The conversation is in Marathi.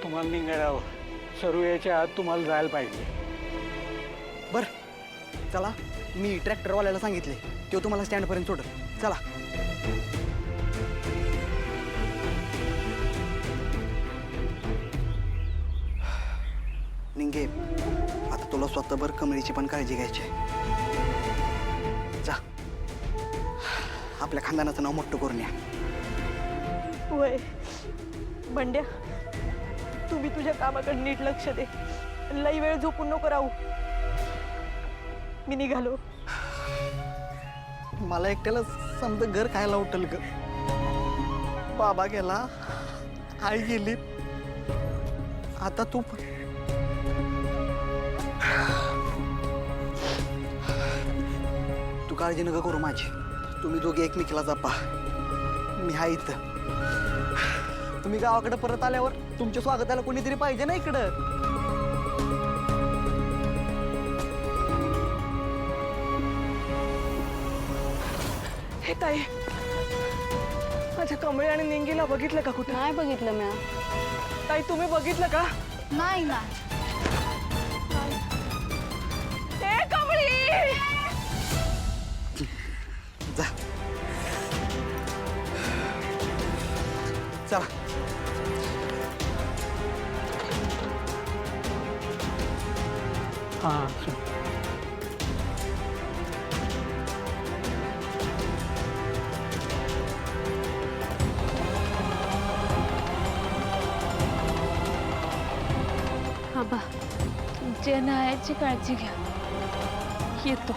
तुम्हाला निघायला हवं. सरू यायच्या आत तुम्हाला जायला पाहिजे. बर चला, मी ट्रॅक्टरवाल्याला सांगितले तो तुम्हाला स्टँडपर्यंत सोडल. चला. निंगे, आता तुला स्वतःभर कमळीची पण काळजी घ्यायची आहे. जा, आपल्या खानदानाचं नाव मोठं करून या. वय बंड्या, तुम्ही तुझ्या कामाकडे नीट लक्ष दे. लई वेळ झोपून नको राहू. मी निघालो. मला एकट्याला समजा घर खायला उठल ग. बाबा गेला, आई गेली, आता तू. तू काळजी नका करू माझी. तुम्ही दोघे एकमेकीला जपा. मी आहे इथं. तुम्ही गावाकडे परत आल्यावर तुमच्या स्वागताला कोणीतरी पाहिजे ना इकडं. हे ताई, माझ्या कमळे आणि निंगीला बघितलं का कुठे? नाही बघितलं म्या. ताई तुम्ही बघितलं का? नाही ना. हे कमळी, जा, चला. हां आबा, जनायाची काळजी घ्या. येतो.